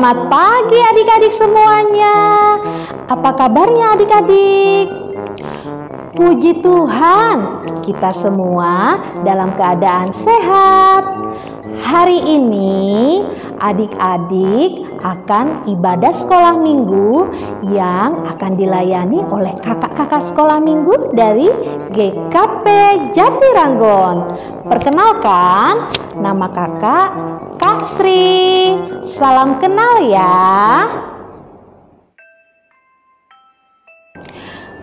Selamat pagi adik-adik semuanya. Apa kabarnya adik-adik? Puji Tuhan, kita semua dalam keadaan sehat. Hari ini adik-adik akan ibadah sekolah minggu yang akan dilayani oleh kakak-kakak sekolah minggu dari GKP Jatiranggon. Perkenalkan, nama kakak Kak Sri. Salam kenal ya.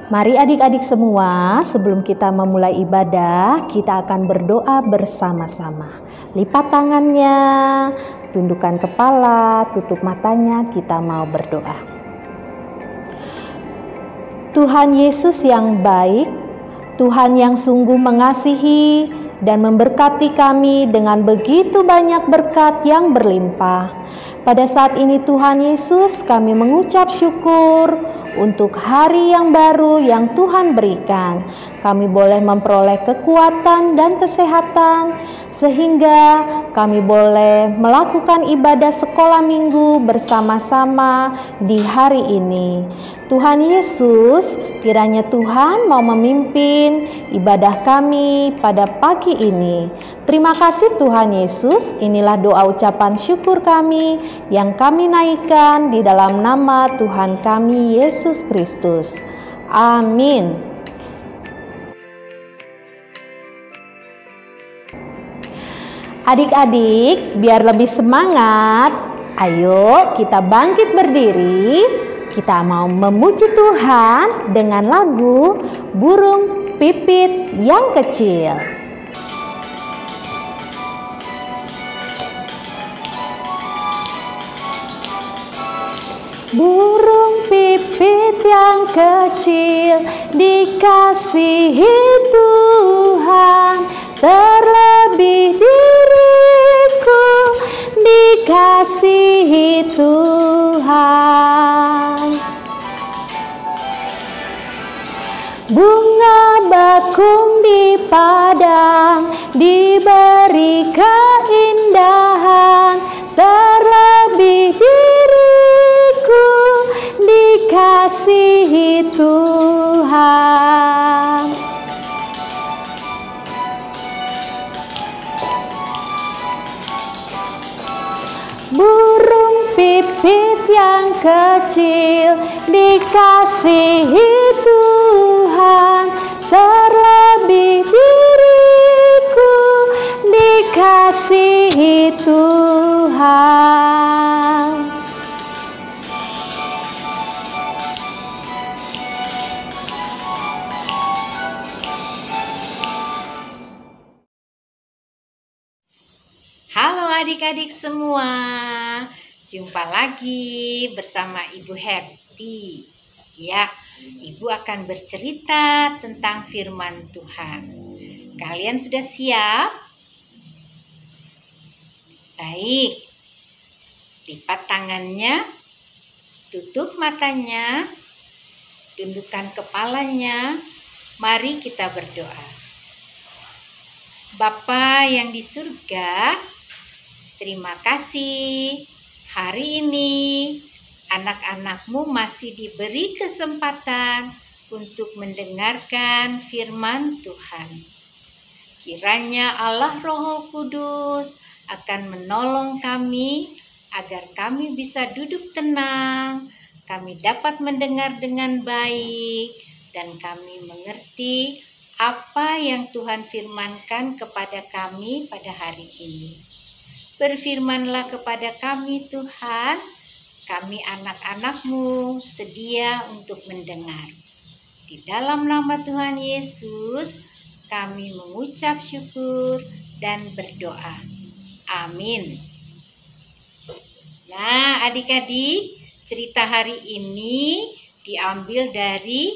Mari adik-adik semua, sebelum kita memulai ibadah, kita akan berdoa bersama-sama. Lipat tangannya, tundukkan kepala, tutup matanya, kita mau berdoa. Tuhan Yesus yang baik, Tuhan yang sungguh mengasihi dan memberkati kami dengan begitu banyak berkat yang berlimpah. Pada saat ini Tuhan Yesus, kami mengucap syukur untuk hari yang baru yang Tuhan berikan. Kami boleh memperoleh kekuatan dan kesehatan sehingga kami boleh melakukan ibadah sekolah minggu bersama-sama di hari ini. Tuhan Yesus, kiranya Tuhan mau memimpin ibadah kami pada pagi ini. Terima kasih Tuhan Yesus, inilah doa ucapan syukur kami yang kami naikkan di dalam nama Tuhan kami Yesus Kristus. Amin. Adik-adik, biar lebih semangat, ayo kita bangkit berdiri. Kita mau memuji Tuhan dengan lagu Burung Pipit yang Kecil. Burung pipit yang kecil dikasihi Tuhan, terlebih diriku dikasihi Tuhan. Bunga bakung di padang diberi keindahan, terlebih diriku dikasihi Tuhan. Burung pipit yang kecil dikasihi Tuhan, terlebih diriku dikasihi Tuhan. Halo adik-adik semua, jumpa lagi bersama Ibu Herti. Ya, Ibu akan bercerita tentang firman Tuhan. Kalian sudah siap? Baik, lipat tangannya, tutup matanya, tundukkan kepalanya. Mari kita berdoa. Bapa yang di surga, terima kasih hari ini anak-anak-Mu masih diberi kesempatan untuk mendengarkan firman Tuhan. Kiranya Allah Roh Kudus akan menolong kami agar kami bisa duduk tenang, kami dapat mendengar dengan baik, dan kami mengerti apa yang Tuhan firmankan kepada kami pada hari ini. Berfirmanlah kepada kami Tuhan, kami anak-anak-Mu sedia untuk mendengar. Di dalam nama Tuhan Yesus, kami mengucap syukur dan berdoa. Amin. Nah, adik-adik, cerita hari ini diambil dari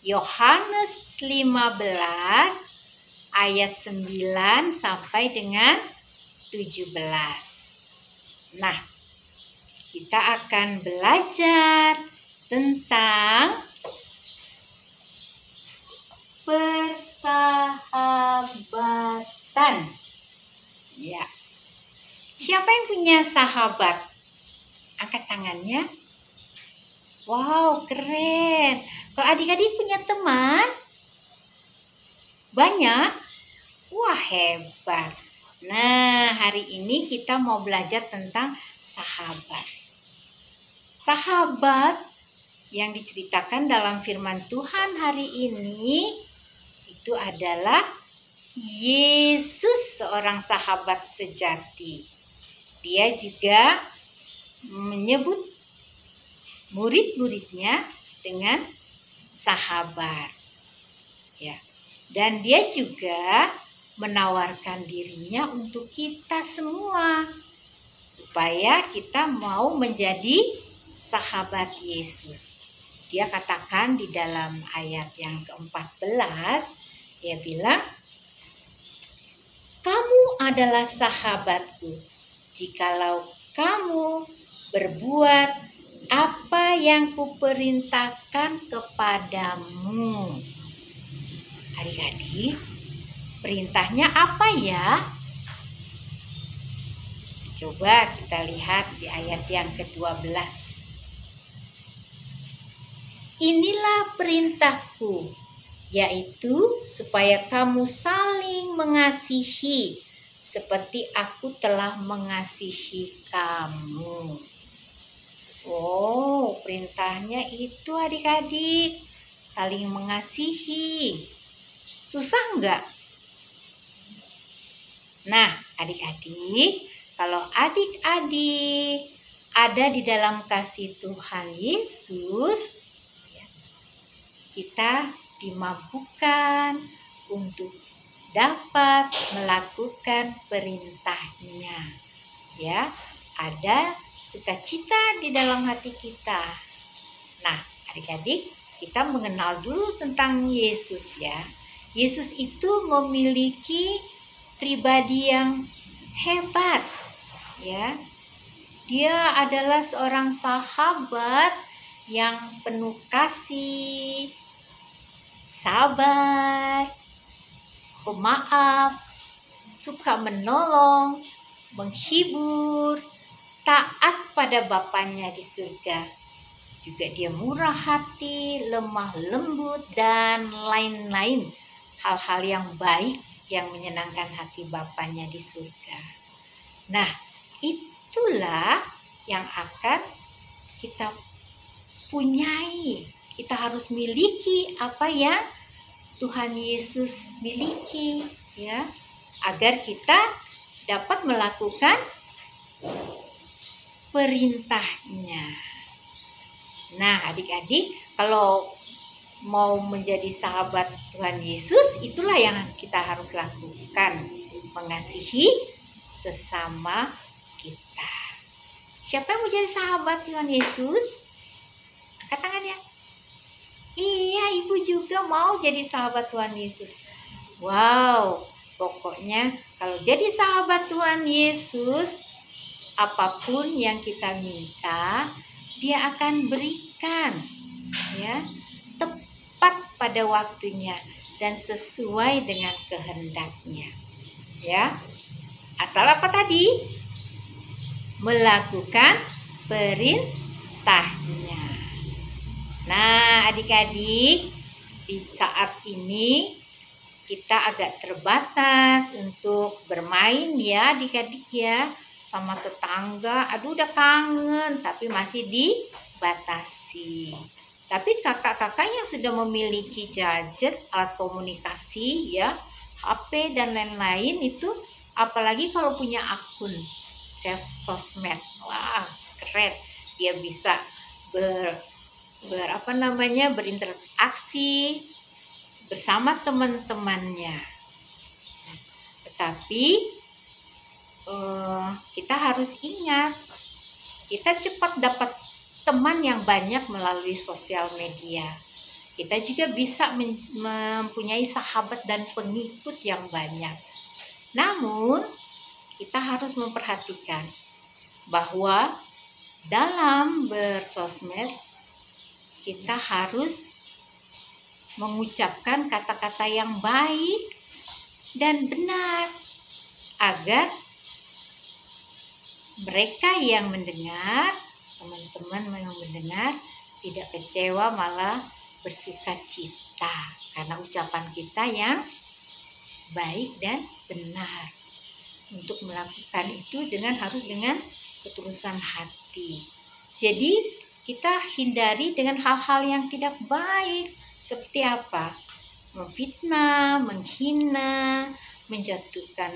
Yohanes 15 ayat 9 sampai dengan 17. Nah, kita akan belajar tentang persahabatan. Ya. Siapa yang punya sahabat? Angkat tangannya. Wow, keren. Kalau adik-adik punya teman banyak, wah hebat. Nah, hari ini kita mau belajar tentang sahabat. Sahabat yang diceritakan dalam firman Tuhan hari ini itu adalah Yesus, seorang sahabat sejati. Dia juga menyebut murid-muridnya dengan sahabat. Ya. Dan dia juga menawarkan dirinya untuk kita semua supaya kita mau menjadi sahabat Yesus. Dia katakan di dalam ayat yang ke-14, dia bilang, "Kamu adalah sahabatku jikalau kamu berbuat apa yang kuperintahkan kepadamu." Adik-adik, perintahnya apa ya? Coba kita lihat di ayat yang ke-12. "Inilah perintahku, yaitu supaya kamu saling mengasihi seperti aku telah mengasihi kamu." Oh, perintahnya itu adik-adik, saling mengasihi. Susah enggak? Nah, adik-adik, kalau adik-adik ada di dalam kasih Tuhan Yesus, kita dimampukan untuk dapat melakukan perintahnya. Ya, ada sukacita di dalam hati kita. Nah, adik-adik, kita mengenal dulu tentang Yesus ya. Yesus itu memiliki pribadi yang hebat, ya. Dia adalah seorang sahabat yang penuh kasih, sabar, pemaaf, suka menolong, menghibur, taat pada Bapaknya di surga. Juga dia murah hati, lemah lembut, dan lain-lain hal-hal yang baik yang menyenangkan hati Bapaknya di surga. Nah, itulah yang akan kita punyai. Kita harus miliki apa yang Tuhan Yesus miliki, ya, agar kita dapat melakukan perintahnya. Nah, adik-adik, kalau mau menjadi sahabat Tuhan Yesus, itulah yang kita harus lakukan, mengasihi sesama kita. Siapa yang mau jadi sahabat Tuhan Yesus? Angkat tangannya. Iya, ibu juga mau jadi sahabat Tuhan Yesus. Wow, pokoknya kalau jadi sahabat Tuhan Yesus, apapun yang kita minta, Dia akan berikan, ya, tepat pada waktunya dan sesuai dengan kehendaknya, ya. Asal apa tadi? Melakukan perintahnya. Nah, adik-adik, di saat ini kita agak terbatas untuk bermain ya adik-adik ya, sama tetangga. Aduh, udah kangen, tapi masih dibatasi. Tapi kakak-kakak yang sudah memiliki gadget, alat komunikasi ya, HP dan lain-lain itu, apalagi kalau punya akun sosmed, wah keren. Dia bisa berinteraksi bersama teman-temannya. Tetapi kita harus ingat, kita cepat dapat teman yang banyak melalui sosial media. Kita juga bisa mempunyai sahabat dan pengikut yang banyak. Namun, kita harus memperhatikan bahwa dalam bersosmed kita harus mengucapkan kata-kata yang baik dan benar agar mereka yang mendengar teman-teman memang mendengar tidak kecewa, malah bersuka cita karena ucapan kita yang baik dan benar. Untuk melakukan itu harus dengan ketulusan hati. Jadi kita hindari dengan hal-hal yang tidak baik. Seperti apa? Memfitnah, menghina, menjatuhkan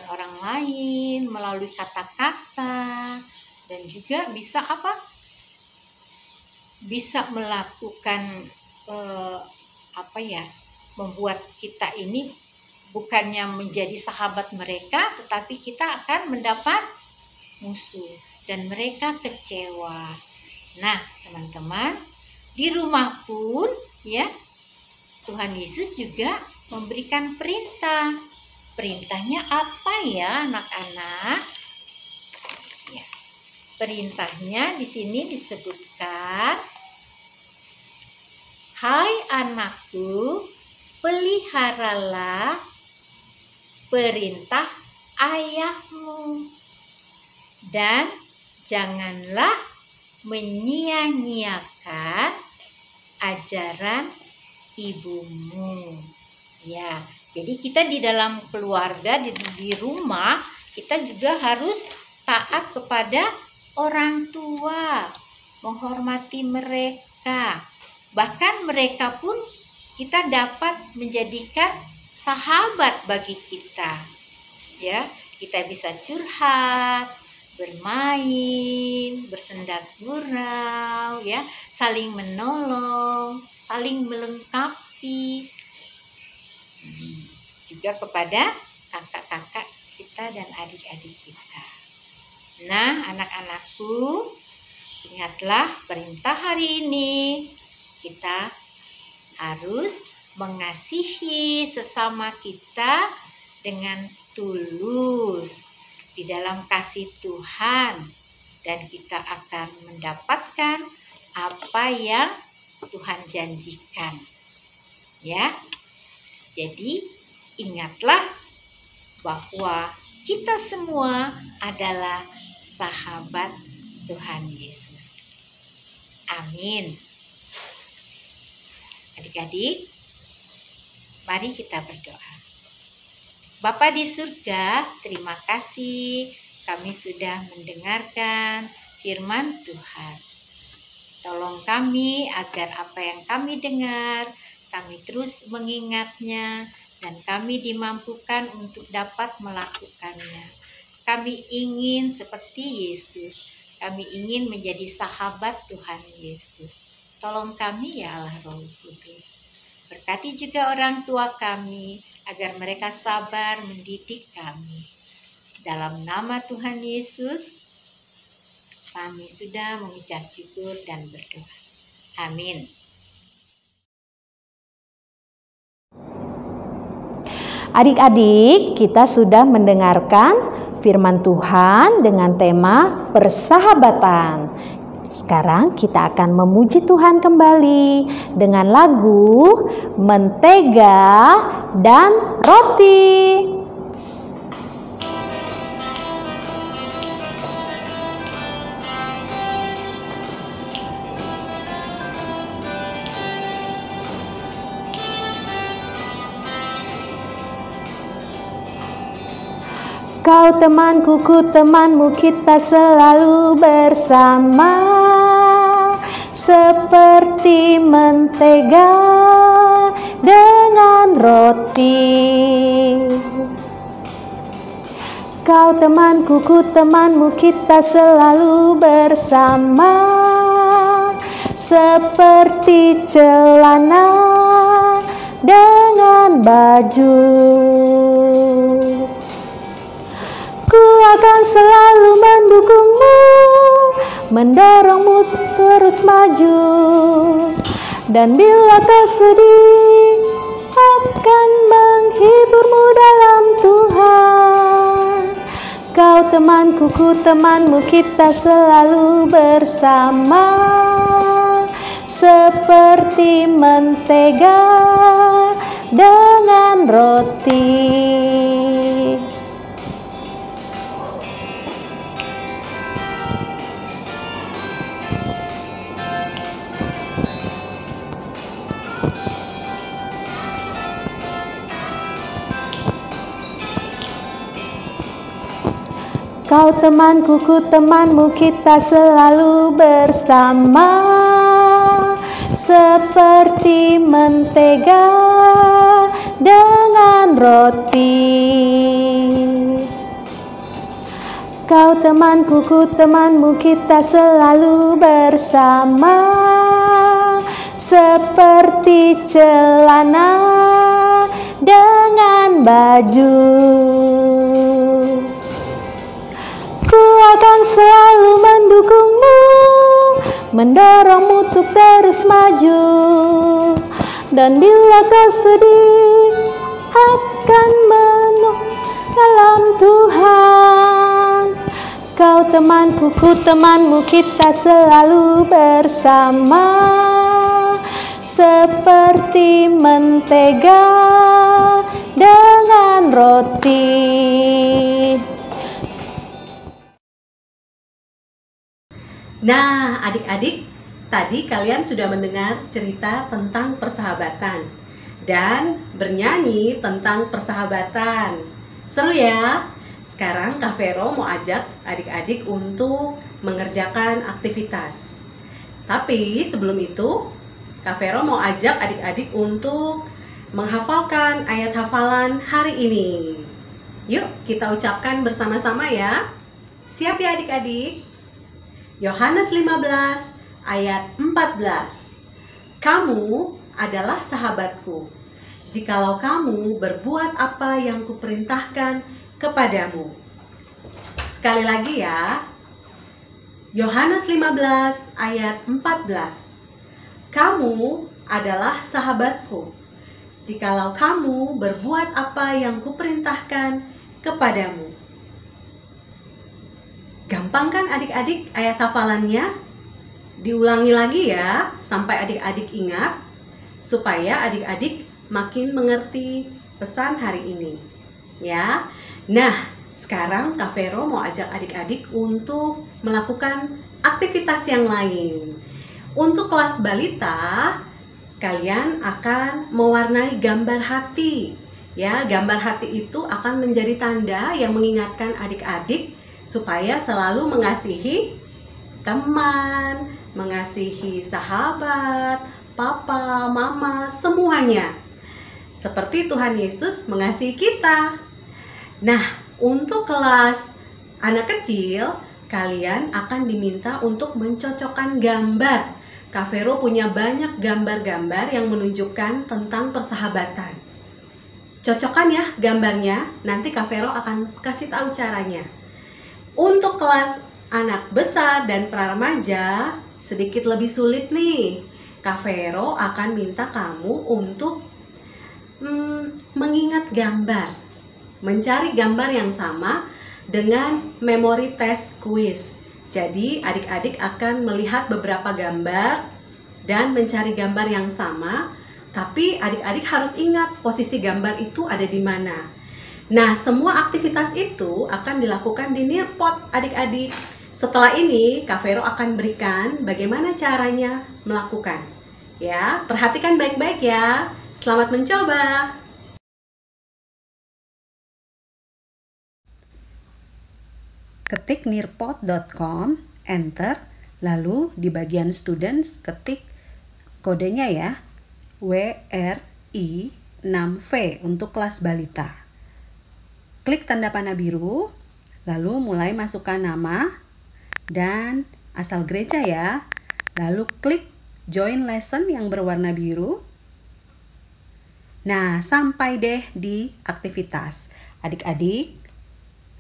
orang lain melalui kata-kata, dan juga bisa bisa melakukan membuat kita ini bukannya menjadi sahabat mereka, tetapi kita akan mendapat musuh dan mereka kecewa. Nah, teman-teman, di rumah pun ya Tuhan Yesus juga memberikan perintah. Perintahnya apa ya, anak-anak? Ya, perintahnya di sini disebutkan, "Hai anakku, peliharalah perintah ayahmu dan janganlah menyia-nyiakan ajaran ibumu." Ya, jadi kita di dalam keluarga, di rumah, kita juga harus taat kepada orang tua, menghormati mereka. Bahkan mereka pun kita dapat menjadikan sahabat bagi kita. Ya, kita bisa curhat, bermain, bersenda gurau, ya, saling menolong, saling melengkapi. Juga kepada kakak-kakak kita dan adik-adik kita. Nah, anak-anakku, ingatlah perintah hari ini. Kita harus mengasihi sesama kita dengan tulus di dalam kasih Tuhan, dan kita akan mendapatkan apa yang Tuhan janjikan. Ya. Jadi ingatlah bahwa kita semua adalah sahabat Tuhan Yesus. Amin. Adik-adik, mari kita berdoa. Bapa di surga, terima kasih kami sudah mendengarkan firman Tuhan. Tolong kami agar apa yang kami dengar, kami terus mengingatnya, dan kami dimampukan untuk dapat melakukannya. Kami ingin seperti Yesus, kami ingin menjadi sahabat Tuhan Yesus. Tolong kami ya Allah Roh Kudus. Berkati juga orang tua kami, agar mereka sabar mendidik kami. Dalam nama Tuhan Yesus, kami sudah mengucap syukur dan berdoa. Amin. Adik-adik, kita sudah mendengarkan firman Tuhan dengan tema persahabatan. Sekarang kita akan memuji Tuhan kembali dengan lagu Mentega dan Roti. Kau temanku, ku temanmu, kita selalu bersama, seperti mentega dengan roti. Kau temanku, ku temanmu, kita selalu bersama, seperti celana dengan baju. Ku akan selalu mendukungmu, mendorongmu terus maju. Dan bila kau sedih, akan menghiburmu dalam Tuhan. Kau temanku, ku temanmu, kita selalu bersama, seperti mentega dengan roti. Kau temanku, ku temanmu, kita selalu bersama, seperti mentega dengan roti. Kau temanku, ku temanmu, kita selalu bersama, seperti celana dengan baju. Ku akan selalu mendukungmu, mendorongmu untuk terus maju. Dan bila kau sedih, akan menung dalam Tuhan. Kau temanku, ku temanmu, kita selalu bersama, seperti mentega dengan roti. Nah, adik-adik, tadi kalian sudah mendengar cerita tentang persahabatan dan bernyanyi tentang persahabatan. Seru ya? Sekarang Kak Vero mau ajak adik-adik untuk mengerjakan aktivitas. Tapi sebelum itu, Kak Vero mau ajak adik-adik untuk menghafalkan ayat hafalan hari ini. Yuk, kita ucapkan bersama-sama ya. Siap ya adik-adik? Yohanes 15 ayat 14. Kamu adalah sahabatku, jikalau kamu berbuat apa yang kuperintahkan kepadamu. Sekali lagi ya. Yohanes 15 ayat 14. Kamu adalah sahabatku, jikalau kamu berbuat apa yang kuperintahkan kepadamu. Gampang kan adik-adik ayat hafalannya? Diulangi lagi ya, sampai adik-adik ingat, supaya adik-adik makin mengerti pesan hari ini. Ya, nah sekarang Kak Vero mau ajak adik-adik untuk melakukan aktivitas yang lain. Untuk kelas balita, kalian akan mewarnai gambar hati. Ya, gambar hati itu akan menjadi tanda yang mengingatkan adik-adik supaya selalu mengasihi teman, mengasihi sahabat, papa, mama, semuanya. Seperti Tuhan Yesus mengasihi kita. Nah, untuk kelas anak kecil, kalian akan diminta untuk mencocokkan gambar. Kak Vero punya banyak gambar-gambar yang menunjukkan tentang persahabatan. Cocokkan ya gambarnya, nanti Kak Vero akan kasih tahu caranya. Untuk kelas anak besar dan pra-remaja, sedikit lebih sulit nih. Kak Vero akan minta kamu untuk mengingat gambar, mencari gambar yang sama dengan memori test quiz. Jadi adik-adik akan melihat beberapa gambar dan mencari gambar yang sama, tapi adik-adik harus ingat posisi gambar itu ada di mana. Nah, semua aktivitas itu akan dilakukan di Nearpod adik-adik. Setelah ini, Kak Vero akan berikan bagaimana caranya melakukan. Ya, perhatikan baik-baik ya. Selamat mencoba. Ketik nearpod.com, enter, lalu di bagian students ketik kodenya ya, WRI 6V untuk kelas balita. Klik tanda panah biru, lalu mulai masukkan nama dan asal gereja ya. Lalu klik join lesson yang berwarna biru. Nah, sampai deh di aktivitas. Adik-adik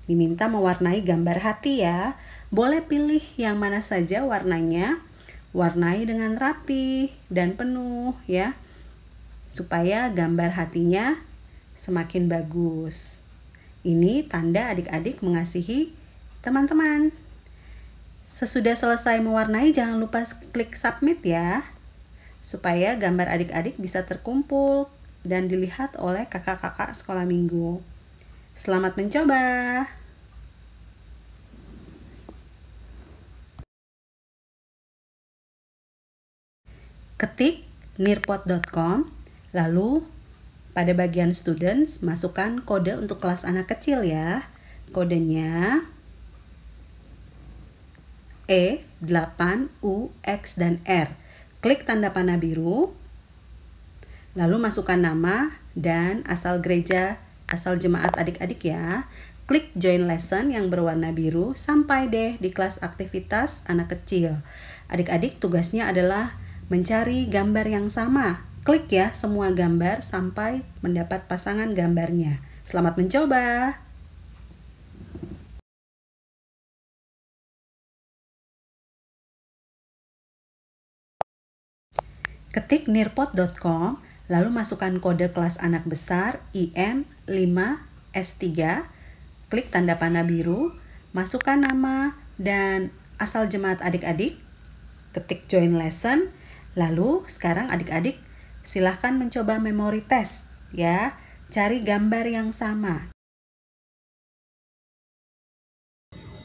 diminta mewarnai gambar hati ya. Boleh pilih yang mana saja warnanya. Warnai dengan rapi dan penuh ya. Supaya gambar hatinya semakin bagus. Ini tanda adik-adik mengasihi teman-teman. Sesudah selesai mewarnai, jangan lupa klik submit ya, supaya gambar adik-adik bisa terkumpul dan dilihat oleh kakak-kakak sekolah minggu. Selamat mencoba! Ketik nearpod.com, lalu pada bagian students, masukkan kode untuk kelas anak kecil ya. Kodenya E, 8, U, X, dan R. Klik tanda panah biru, lalu masukkan nama dan asal gereja, asal jemaat adik-adik ya. Klik join lesson yang berwarna biru sampai deh di kelas aktivitas anak kecil. Adik-adik tugasnya adalah mencari gambar yang sama. Klik ya semua gambar sampai mendapat pasangan gambarnya. Selamat mencoba! Ketik nirpot.com, lalu masukkan kode kelas anak besar IM5S3, klik tanda panah biru, masukkan nama dan asal jemaat adik-adik, ketik join lesson, lalu sekarang adik-adik silahkan mencoba memory test ya, cari gambar yang sama.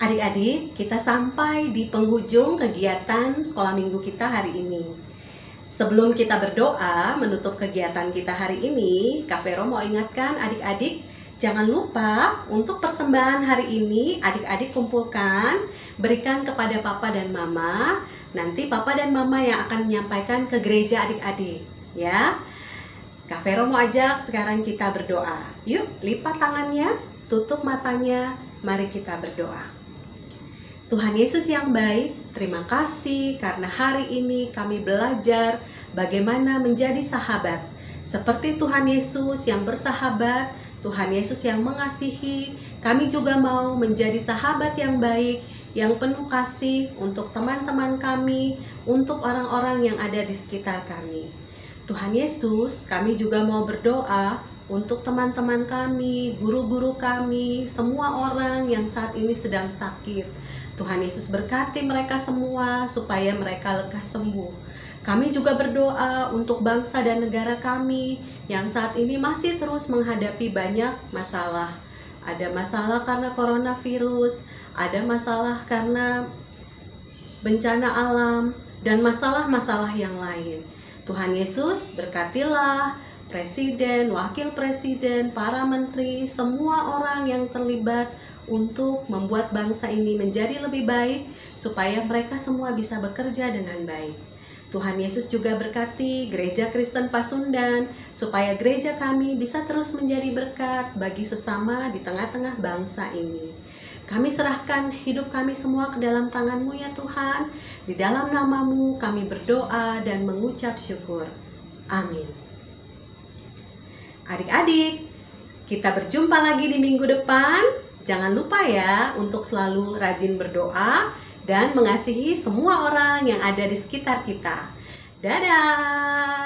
Adik-adik, kita sampai di penghujung kegiatan sekolah minggu kita hari ini. Sebelum kita berdoa menutup kegiatan kita hari ini, Kak Vero mau ingatkan adik-adik, jangan lupa untuk persembahan hari ini adik-adik kumpulkan, berikan kepada Papa dan Mama. Nanti Papa dan Mama yang akan menyampaikan ke gereja adik-adik, ya. Kak Vero mau ajak sekarang kita berdoa. Yuk, lipat tangannya, tutup matanya, mari kita berdoa. Tuhan Yesus yang baik, terima kasih karena hari ini kami belajar bagaimana menjadi sahabat. Seperti Tuhan Yesus yang bersahabat, Tuhan Yesus yang mengasihi, kami juga mau menjadi sahabat yang baik, yang penuh kasih untuk teman-teman kami, untuk orang-orang yang ada di sekitar kami. Tuhan Yesus, kami juga mau berdoa untuk teman-teman kami, guru-guru kami, semua orang yang saat ini sedang sakit. Tuhan Yesus berkati mereka semua supaya mereka lekas sembuh. Kami juga berdoa untuk bangsa dan negara kami yang saat ini masih terus menghadapi banyak masalah. Ada masalah karena coronavirus, ada masalah karena bencana alam, dan masalah-masalah yang lain. Tuhan Yesus berkatilah presiden, wakil presiden, para menteri, semua orang yang terlibat untuk membuat bangsa ini menjadi lebih baik supaya mereka semua bisa bekerja dengan baik. Tuhan Yesus juga berkati Gereja Kristen Pasundan supaya gereja kami bisa terus menjadi berkat bagi sesama di tengah-tengah bangsa ini. Kami serahkan hidup kami semua ke dalam tangan-Mu ya Tuhan. Di dalam nama-Mu kami berdoa dan mengucap syukur. Amin. Adik-adik, kita berjumpa lagi di minggu depan. Jangan lupa ya untuk selalu rajin berdoa dan mengasihi semua orang yang ada di sekitar kita. Dadah!